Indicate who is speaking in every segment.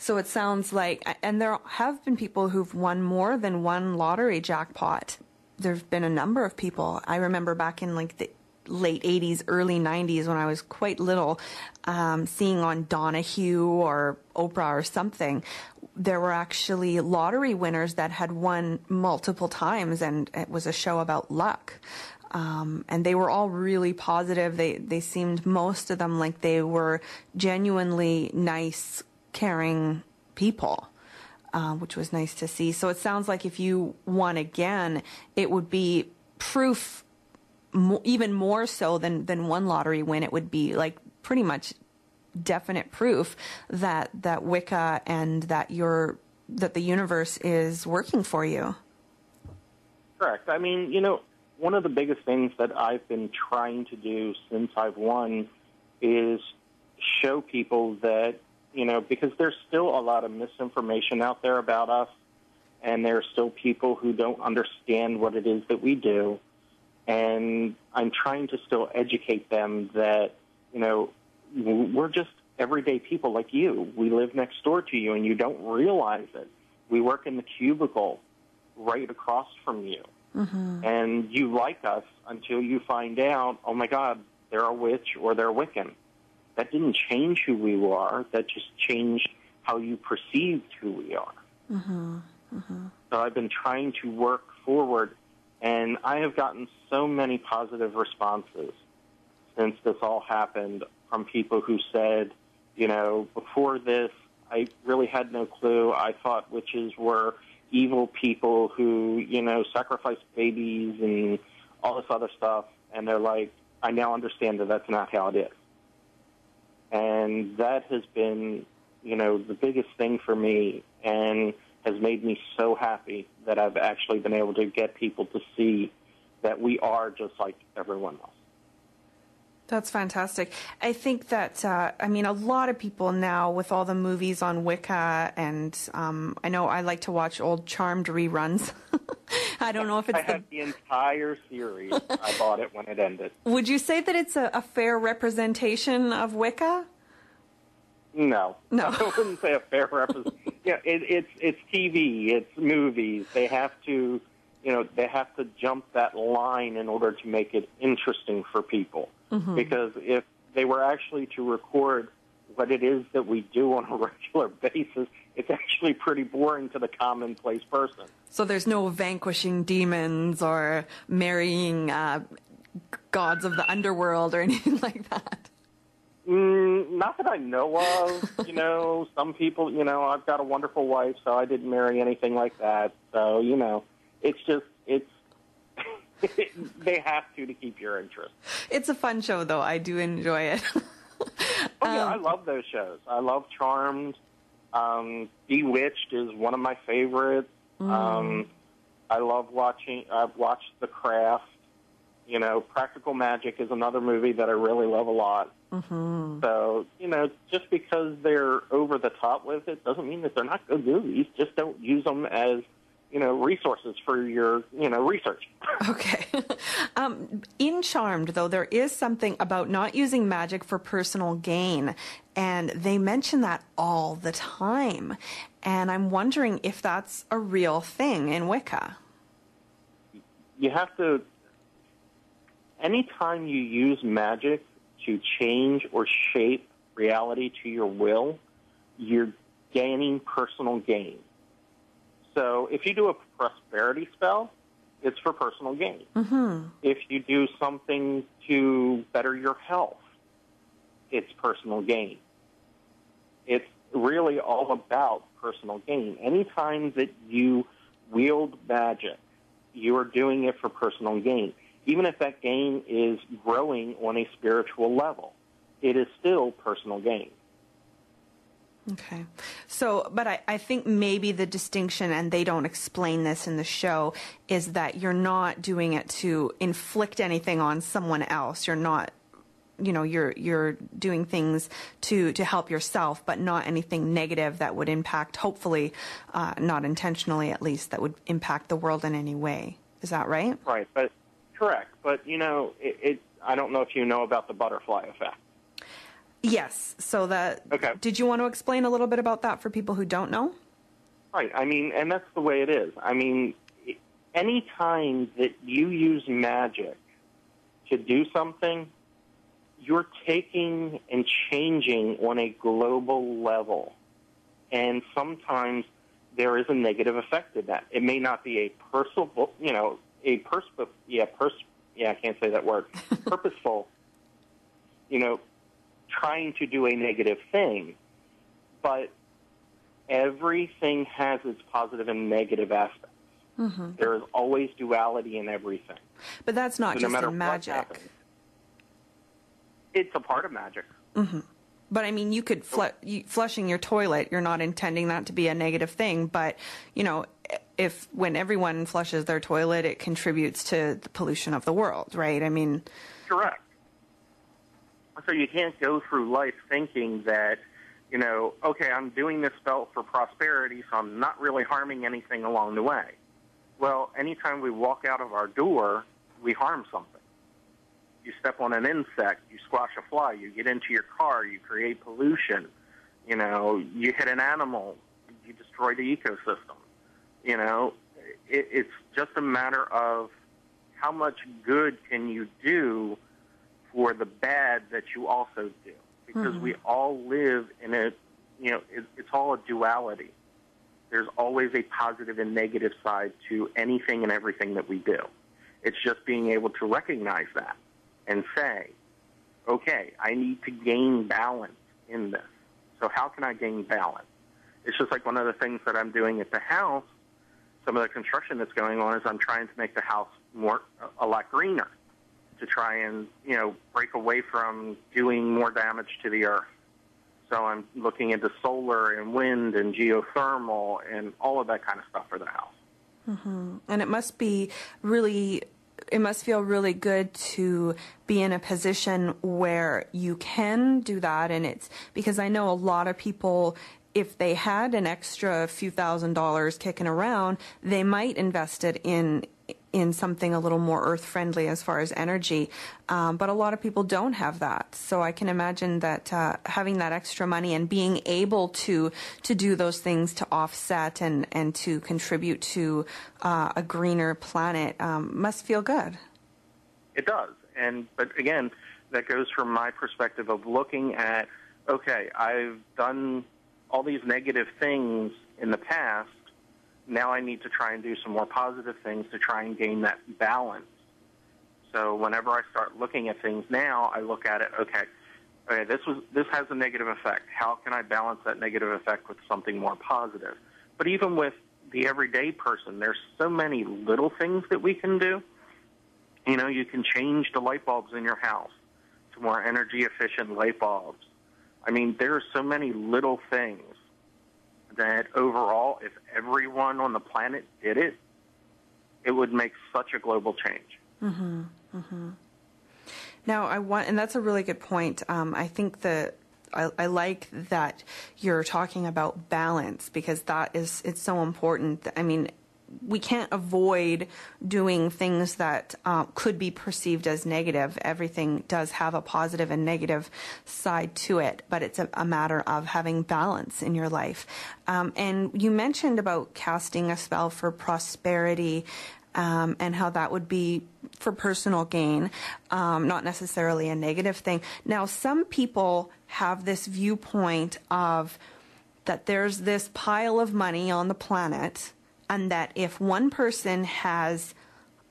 Speaker 1: So it sounds like, and there have been people who've won more than one lottery jackpot. There've been a number of people. I remember back in like the late 80s, early 90s when I was quite little, seeing on Donahue or Oprah or something, there were actually lottery winners that had won multiple times, and it was a show about luck. And they were all really positive. They seemed, most of them, like they were genuinely nice, caring people, which was nice to see. So it sounds like if you won again, it would be proof, even more so than one lottery win. It would be like pretty much definite proof that Wicca and that the universe is working for you.
Speaker 2: Correct. I mean, one of the biggest things that I've been trying to do since I've won is show people that, because there's still a lot of misinformation out there about us, and there are still people who don't understand what it is that we do. And I'm trying to still educate them that, we're just everyday people like you. We live next door to you, and you don't realize it. We work in the cubicle right across from you. Mm-hmm. And you like us until you find out, oh, my God, they're a witch or they're Wiccan. That didn't change who we are. That just changed how you perceived who we are. Mm-hmm. Mm-hmm. So I've been trying to work forward, and I have gotten so many positive responses since this all happened from people who said, before this, I really had no clue. I thought witches were evil people who, sacrifice babies and all this other stuff. And they're like, I now understand that that's not how it is. And that has been, the biggest thing for me, and has made me so happy that I've actually been able to get people to see that we are just like everyone else.
Speaker 1: That's fantastic. I think that, a lot of people now with all the movies on Wicca, and I know I like to watch old Charmed reruns. I don't know if it's
Speaker 2: I had the entire series. I bought it when it ended.
Speaker 1: Would you say that it's a fair representation of Wicca?
Speaker 2: No. I wouldn't say a fair representation. Yeah, it's TV, it's movies. They have to, they have to jump that line in order to make it interesting for people. Mm-hmm. Because if they were actually to record what it is that we do on a regular basis, it's actually pretty boring to the commonplace person.
Speaker 1: So there's no vanquishing demons or marrying gods of the underworld or anything like that?
Speaker 2: Not that I know of. Some people, I've got a wonderful wife, so I didn't marry anything like that. So, it's just, they have to keep your interest.
Speaker 1: It's a fun show, though. I do enjoy it.
Speaker 2: I love those shows. I love Charmed. Bewitched is one of my favorites. I love watching. I've watched The Craft. Practical Magic is another movie that I really love a lot. Mm-hmm. So, just because they're over the top with it doesn't mean that they're not good movies. Just don't use them as resources for your, research.
Speaker 1: Okay. In Charmed, though, there is something about not using magic for personal gain, and they mention that all the time. And I'm wondering if that's a real thing in Wicca.
Speaker 2: You have to, anytime you use magic to change or shape reality to your will, you're gaining personal gain. So if you do a prosperity spell, it's for personal gain. Mm-hmm. If you do something to better your health, it's personal gain. It's really all about personal gain. Anytime that you wield magic, you are doing it for personal gain. Even if that gain is growing on a spiritual level, it is still personal gain.
Speaker 1: Okay. So, but I think maybe the distinction, and they don't explain this in the show, is that you're not doing it to inflict anything on someone else. You're not, you're doing things to help yourself, but not anything negative that would impact, hopefully, not intentionally at least, that would impact the world in any way. Is that right?
Speaker 2: Right, but correct. But, I don't know if you know about the butterfly effect.
Speaker 1: Yes. So
Speaker 2: Okay.
Speaker 1: Did you want to explain a little bit about that for people who don't know?
Speaker 2: Right. I mean, and that's the way it is. I mean, any time that you use magic to do something, you're taking and changing on a global level. And sometimes there is a negative effect of that. It may not be a personal, I can't say that word, purposeful, trying to do a negative thing, but everything has its positive and negative aspects. Mm-hmm. There is always duality in everything.
Speaker 1: But that's not just in magic.
Speaker 2: Happens, it's a part of magic.
Speaker 1: Mm-hmm. But I mean, you could flushing your toilet, you're not intending that to be a negative thing, but if when everyone flushes their toilet, it contributes to the pollution of the world, right? I mean,
Speaker 2: correct. So you can't go through life thinking that, okay, I'm doing this spell for prosperity, so I'm not really harming anything along the way. Well, anytime we walk out of our door, we harm something. You step on an insect, you squash a fly, you get into your car, you create pollution. You hit an animal, you destroy the ecosystem. It's just a matter of how much good can you do for the bad that you also do. Because we all live in it's all a duality. There's always a positive and negative side to anything and everything that we do. It's just being able to recognize that and say, okay, I need to gain balance in this. So how can I gain balance? It's just like one of the things that I'm doing at the house, some of the construction that's going on is I'm trying to make the house a lot greener to try and, break away from doing more damage to the earth. So I'm looking into solar and wind and geothermal and all of that kind of stuff for the house.
Speaker 1: Mm-hmm. And it must feel really good to be in a position where you can do that. And it's because I know a lot of people, if they had an extra few $1,000s kicking around, they might invest it in something a little more earth-friendly as far as energy. But a lot of people don't have that. So I can imagine that having that extra money and being able to do those things to offset and to contribute to a greener planet must feel good.
Speaker 2: It does. But again, that goes from my perspective of looking at, okay, I've done all these negative things in the past. Now I need to try and do some more positive things to try and gain that balance. So whenever I start looking at things now, I look at it, okay, this has a negative effect. How can I balance that negative effect with something more positive? But even with the everyday person, there's so many little things that we can do. You can change the light bulbs in your house to more energy-efficient light bulbs. I mean, there are so many little things that overall, if everyone on the planet did it, it would make such a global change.
Speaker 1: Mm-hmm. Mm-hmm. Now, and that's a really good point. I think that I like that you're talking about balance because it's so important. I mean, we can't avoid doing things that could be perceived as negative. Everything does have a positive and negative side to it, but it's a matter of having balance in your life. And you mentioned about casting a spell for prosperity and how that would be for personal gain, not necessarily a negative thing. Now, some people have this viewpoint of that there's this pile of money on the planet, and that if one person has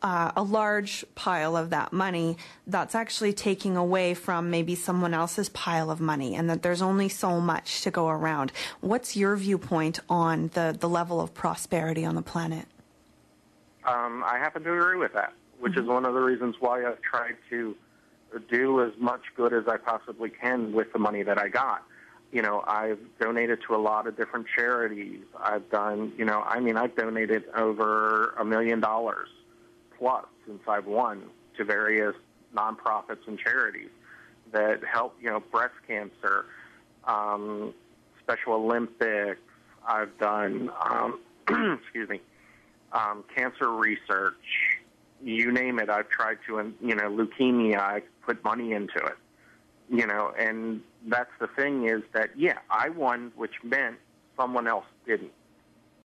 Speaker 1: a large pile of that money, that's actually taking away from maybe someone else's pile of money, and that there's only so much to go around. What's your viewpoint on the level of prosperity on the planet?
Speaker 2: I happen to agree with that, which is one of the reasons why I've tried to do as much good as I possibly can with the money that I got. I've donated to a lot of different charities. I've done, I've donated over $1 million plus since I've won to various nonprofits and charities that help, breast cancer, Special Olympics. I've done, cancer research. You name it, I've tried to, leukemia, I put money into it. You know, and that's the thing is that, yeah, I won, which meant someone else didn't.